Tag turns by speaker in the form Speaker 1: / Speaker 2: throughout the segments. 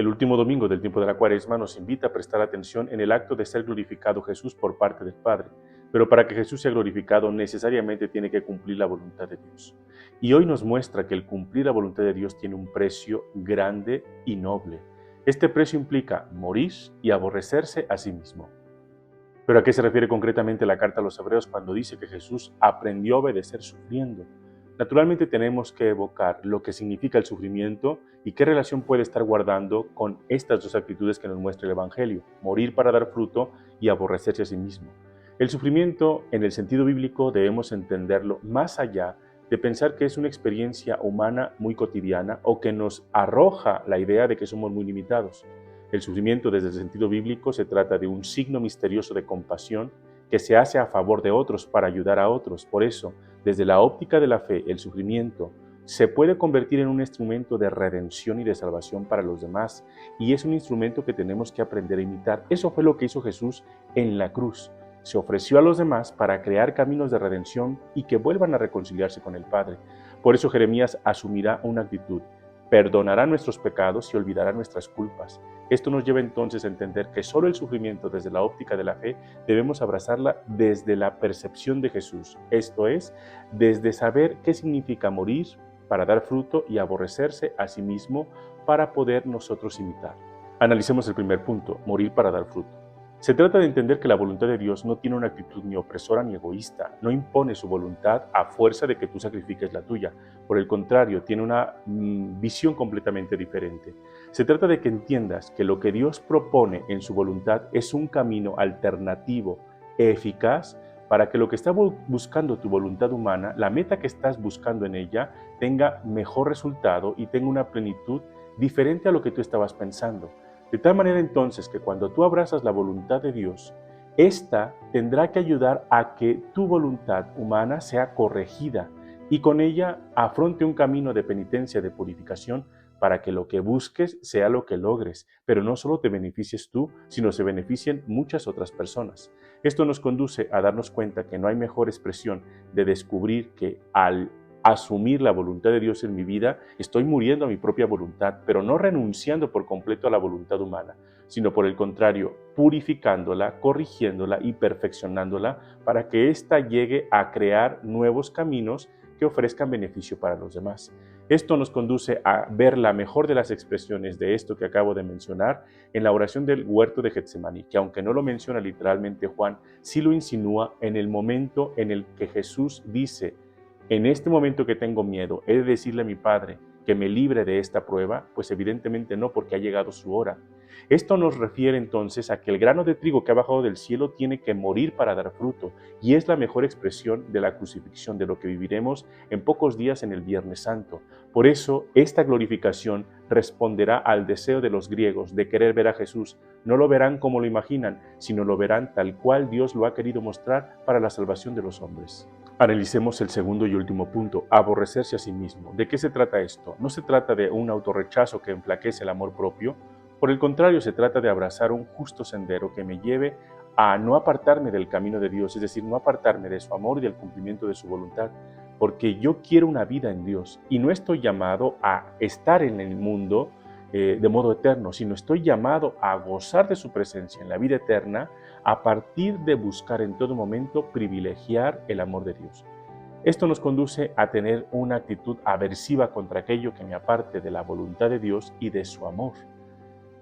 Speaker 1: El último domingo del tiempo de la Cuaresma nos invita a prestar atención en el acto de ser glorificado Jesús por parte del Padre. Pero para que Jesús sea glorificado necesariamente tiene que cumplir la voluntad de Dios. Y hoy nos muestra que el cumplir la voluntad de Dios tiene un precio grande y noble. Este precio implica morir y aborrecerse a sí mismo. ¿Pero a qué se refiere concretamente la carta a los Hebreos cuando dice que Jesús aprendió a obedecer sufriendo? Naturalmente tenemos que evocar lo que significa el sufrimiento y qué relación puede estar guardando con estas dos actitudes que nos muestra el Evangelio: morir para dar fruto y aborrecerse a sí mismo. El sufrimiento, en el sentido bíblico, debemos entenderlo más allá de pensar que es una experiencia humana muy cotidiana o que nos arroja la idea de que somos muy limitados. El sufrimiento, desde el sentido bíblico, se trata de un signo misterioso de compasión que se hace a favor de otros para ayudar a otros. Por eso, desde la óptica de la fe, el sufrimiento se puede convertir en un instrumento de redención y de salvación para los demás, y es un instrumento que tenemos que aprender a imitar. Eso fue lo que hizo Jesús en la cruz. Se ofreció a los demás para crear caminos de redención y que vuelvan a reconciliarse con el Padre. Por eso Jeremías asumirá una actitud: perdonará nuestros pecados y olvidará nuestras culpas. Esto nos lleva entonces a entender que solo el sufrimiento desde la óptica de la fe debemos abrazarla desde la percepción de Jesús, esto es, desde saber qué significa morir para dar fruto y aborrecerse a sí mismo para poder nosotros imitar. Analicemos el primer punto: morir para dar fruto. Se trata de entender que la voluntad de Dios no tiene una actitud ni opresora ni egoísta, no impone su voluntad a fuerza de que tú sacrifiques la tuya. Por el contrario, tiene una visión completamente diferente. Se trata de que entiendas que lo que Dios propone en su voluntad es un camino alternativo e eficaz para que lo que está buscando tu voluntad humana, la meta que estás buscando en ella, tenga mejor resultado y tenga una plenitud diferente a lo que tú estabas pensando. De tal manera entonces que cuando tú abrazas la voluntad de Dios, esta tendrá que ayudar a que tu voluntad humana sea corregida y con ella afronte un camino de penitencia, de purificación, para que lo que busques sea lo que logres, pero no solo te beneficies tú, sino se beneficien muchas otras personas. Esto nos conduce a darnos cuenta que no hay mejor expresión de descubrir que al asumir la voluntad de Dios en mi vida, estoy muriendo a mi propia voluntad, pero no renunciando por completo a la voluntad humana, sino por el contrario, purificándola, corrigiéndola y perfeccionándola para que ésta llegue a crear nuevos caminos que ofrezcan beneficio para los demás. Esto nos conduce a ver la mejor de las expresiones de esto que acabo de mencionar en la oración del huerto de Getsemaní, que aunque no lo menciona literalmente Juan, sí lo insinúa en el momento en el que Jesús dice: en este momento que tengo miedo, ¿he de decirle a mi Padre que me libre de esta prueba? Pues evidentemente no, porque ha llegado su hora. Esto nos refiere entonces a que el grano de trigo que ha bajado del cielo tiene que morir para dar fruto, y es la mejor expresión de la crucifixión, de lo que viviremos en pocos días en el Viernes Santo. Por eso, esta glorificación responderá al deseo de los griegos de querer ver a Jesús. No lo verán como lo imaginan, sino lo verán tal cual Dios lo ha querido mostrar para la salvación de los hombres. Analicemos el segundo y último punto: aborrecerse a sí mismo. ¿De qué se trata esto? No se trata de un autorrechazo que enflaquece el amor propio. Por el contrario, se trata de abrazar un justo sendero que me lleve a no apartarme del camino de Dios, es decir, no apartarme de su amor y del cumplimiento de su voluntad, porque yo quiero una vida en Dios y no estoy llamado a estar en el mundo de modo eterno, sino estoy llamado a gozar de su presencia en la vida eterna a partir de buscar en todo momento privilegiar el amor de Dios. Esto nos conduce a tener una actitud aversiva contra aquello que me aparte de la voluntad de Dios y de su amor,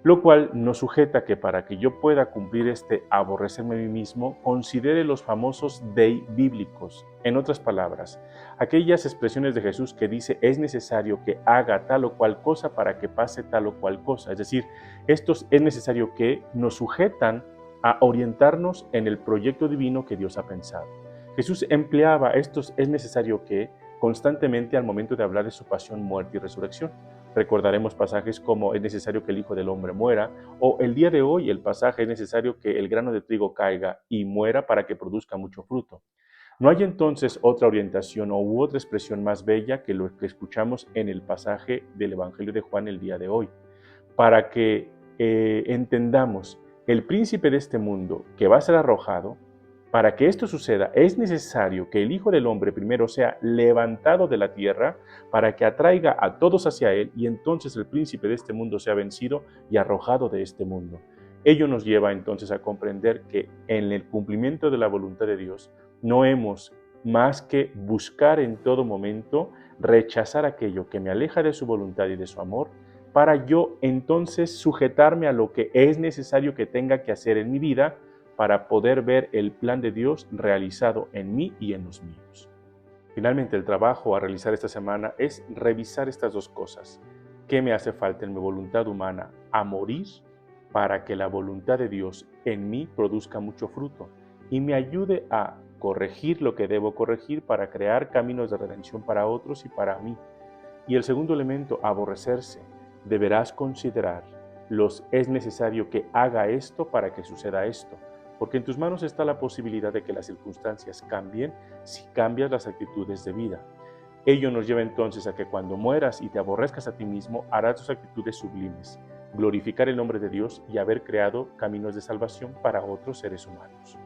Speaker 1: lo cual nos sujeta que para que yo pueda cumplir este aborrecerme a mí mismo, considere los famosos dei bíblicos. En otras palabras, aquellas expresiones de Jesús que dice es necesario que haga tal o cual cosa para que pase tal o cual cosa. Es decir, estos es necesario que nos sujetan a orientarnos en el proyecto divino que Dios ha pensado. Jesús empleaba estos es necesario que constantemente al momento de hablar de su pasión, muerte y resurrección. Recordaremos pasajes como es necesario que el Hijo del Hombre muera, o el día de hoy el pasaje es necesario que el grano de trigo caiga y muera para que produzca mucho fruto. No hay entonces otra orientación u otra expresión más bella que lo que escuchamos en el pasaje del Evangelio de Juan el día de hoy, para que entendamos el príncipe de este mundo que va a ser arrojado Para que esto suceda, es necesario que el Hijo del Hombre primero sea levantado de la tierra para que atraiga a todos hacia Él y entonces el príncipe de este mundo sea vencido y arrojado de este mundo. Ello nos lleva entonces a comprender que en el cumplimiento de la voluntad de Dios no hemos más que buscar en todo momento rechazar aquello que me aleja de su voluntad y de su amor para yo entonces sujetarme a lo que es necesario que tenga que hacer en mi vida para poder ver el plan de Dios realizado en mí y en los míos. Finalmente, el trabajo a realizar esta semana es revisar estas dos cosas. ¿Qué me hace falta en mi voluntad humana a morir para que la voluntad de Dios en mí produzca mucho fruto y me ayude a corregir lo que debo corregir para crear caminos de redención para otros y para mí? Y el segundo elemento, aborrecerse. Deberás considerar es necesario que haga esto para que suceda esto, porque en tus manos está la posibilidad de que las circunstancias cambien si cambias las actitudes de vida. Ello nos lleva entonces a que cuando mueras y te aborrezcas a ti mismo, harás tus actitudes sublimes, glorificar el nombre de Dios y haber creado caminos de salvación para otros seres humanos.